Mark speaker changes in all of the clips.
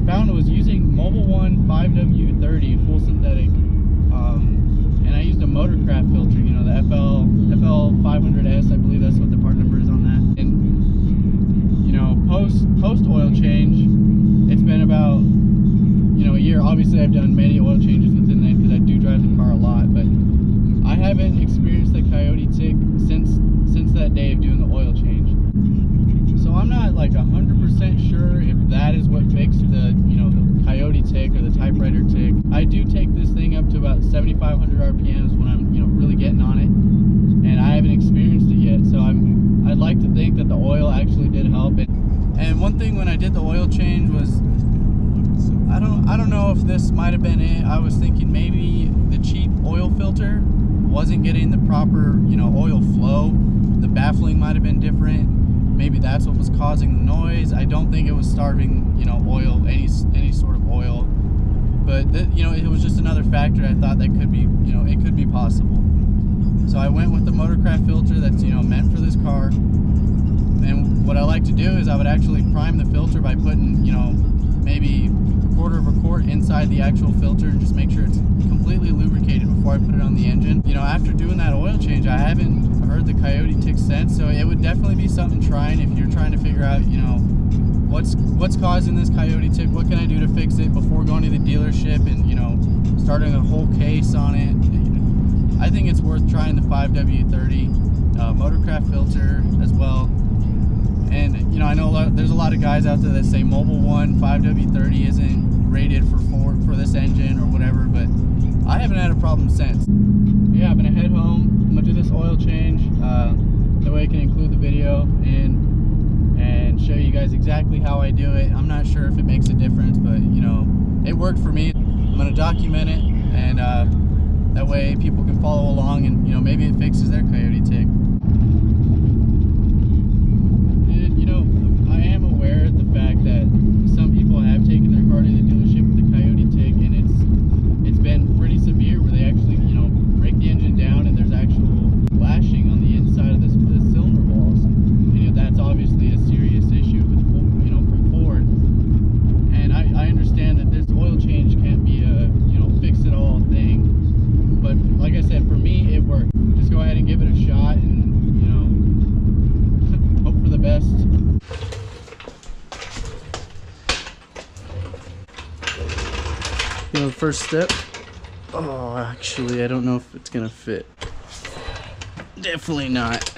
Speaker 1: found was using Mobil 1 5W30 full synthetic, and I used a motorcraft filter, you know, the FL 500S, I believe that's what the part number is on that. And you know, post oil change, it's been about, you know, a year. Obviously I've done many oil changes within that because I do drive the car a lot, but I haven't experienced the coyote tick since that day of doing the oil change. So I'm not like 100% sure if that is what fixed the, you know, the coyote tick or the typewriter tick. I do take this thing up to about 7,500 RPMs when I'm, you know, really getting on it, and I haven't experienced it yet. So I'd like to think that the oil actually did help it. And one thing when I did the oil change was, I don't know if this might have been it. I was thinking maybe the cheap oil filter wasn't getting the proper, you know, oil flow. The baffling might have been different. Maybe that's what was causing the noise. I don't think it was starving, you know, oil, any sort of oil. But you know, it was just another factor. I thought that could be, you know, it could be possible. So I went with the motorcraft filter that's, you know, meant for this car. And what I like to do is I would actually prime the filter by putting, you know, maybe a quarter of a quart inside the actual filter and just make sure it's completely lubricated before I put it on the engine. You know, after doing that oil change, I haven't heard the coyote tick since, so it would definitely be something trying if you're trying to figure out, you know, what's causing this coyote tick, what can I do to fix it before going to the dealership and, you know, starting a whole case on it. I think it's worth trying the 5W30 motorcraft filter as well. And you know, I know there's a lot of guys out there that say Mobil 1 5W30 isn't rated for this engine or whatever, but I haven't had a problem since. Yeah, I'm gonna head home. I'm gonna do this oil change. That way I can include the video and show you guys exactly how I do it. I'm not sure if it makes a difference, but you know, it worked for me. I'm gonna document it, and that way people can follow along, and you know, maybe it fixes their coyote tick. The fact that some people have taken their car to the dealership with a coyote tick, and it's been pretty severe, where they actually, you know, break the engine down and there's actual flashing on the inside of the cylinder walls. And, you know, that's obviously a serious issue with, you know, from Ford. And I understand that this oil change can't be a, you know, fix it all thing, but like I said, for me it worked. Just go ahead and give it a shot, and you know, hope for the best. You know, the first step, oh, actually, I don't know if it's gonna fit. Definitely not.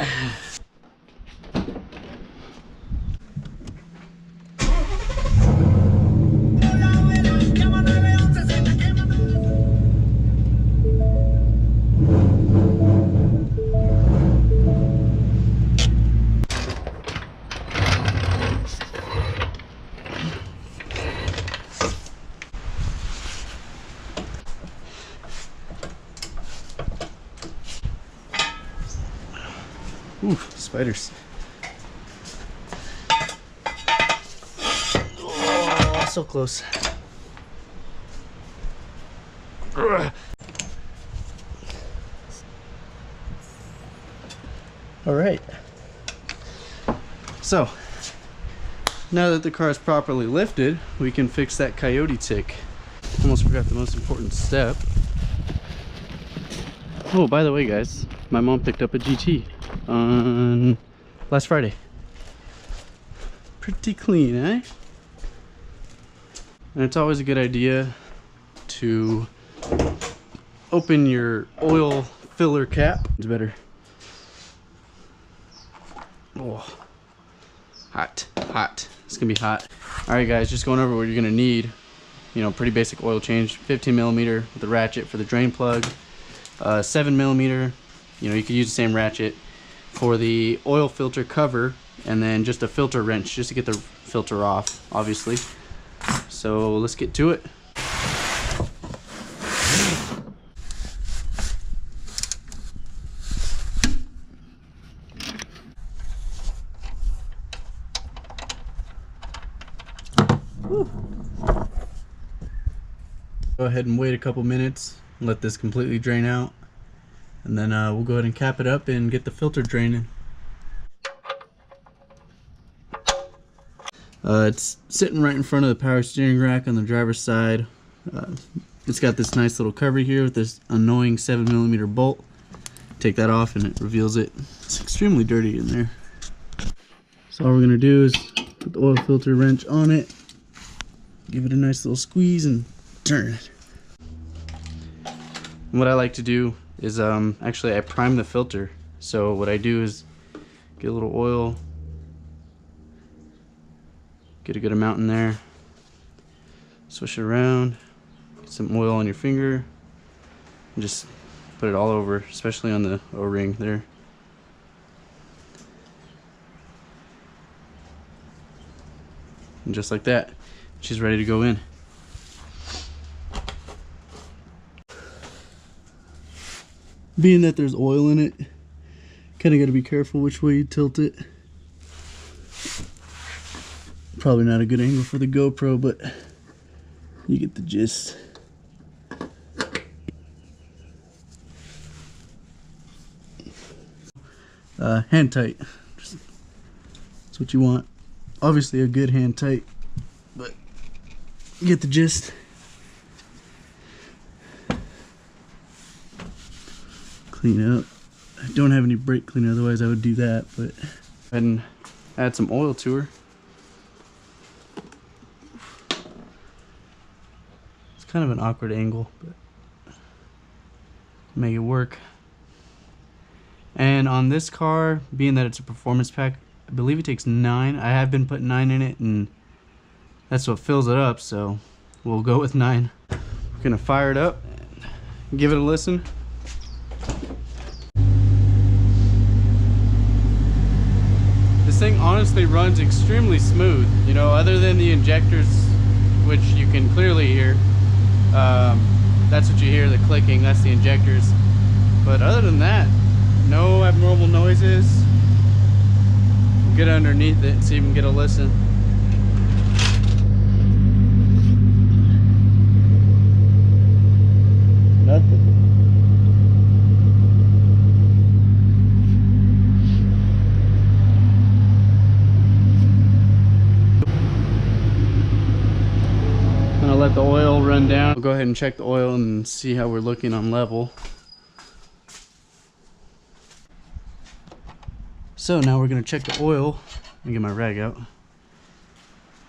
Speaker 1: Ooh, spiders. Oh, so close. All right. So, now that the car is properly lifted, we can fix that coyote tick. Almost forgot the most important step. Oh, by the way, guys, my mom picked up a GT on last Friday. Pretty clean, eh? And it's always a good idea to open your oil filler cap. It's better. Oh, hot. It's gonna be hot. All right, guys, just going over what you're gonna need. You know, pretty basic oil change. 15mm with the ratchet for the drain plug. 7mm. You know, you could use the same ratchet for the oil filter cover, and then just a filter wrench just to get the filter off, obviously. So let's get to it. Whew. Go ahead and wait a couple minutes, let this completely drain out, and then we'll go ahead and cap it up and get the filter draining. It's sitting right in front of the power steering rack on the driver's side. It's got this nice little cover here with this annoying 7mm bolt. Take that off and it reveals it. It's extremely dirty in there. So all we're gonna do is put the oil filter wrench on it, give it a nice little squeeze and turn it. And what I like to do is actually I prime the filter. So what I do is get a little oil, get a good amount in there, swish it around, get some oil on your finger, and just put it all over, especially on the O-ring there. And just like that, she's ready to go in. Being that there's oil in it, kind of got to be careful which way you tilt it. Probably not a good angle for the GoPro, but you get the gist. Hand tight. That's what you want. Obviously a good hand tight, but you get the gist. Clean up. I don't have any brake cleaner, otherwise I would do that, but go ahead and add some oil to her. It's kind of an awkward angle, but make it work. And on this car, being that it's a performance pack, I believe it takes 9. I have been putting 9 in it, and that's what fills it up, so we'll go with 9. We're gonna fire it up and give it a listen. This thing honestly runs extremely smooth, you know, other than the injectors, which you can clearly hear. That's what you hear, the clicking, that's the injectors. But other than that, no abnormal noises. We'll get underneath it so you can get a listen. Nothing. I'm gonna let the oil run down. We'll go ahead and check the oil and see how we're looking on level. So now we're gonna check the oil. Let me get my rag out.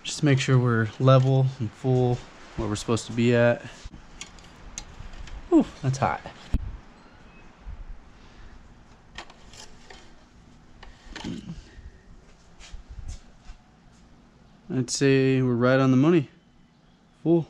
Speaker 1: Just make sure we're level and full, where we're supposed to be at. Whew, that's hot. I'd say we're right on the money. Full.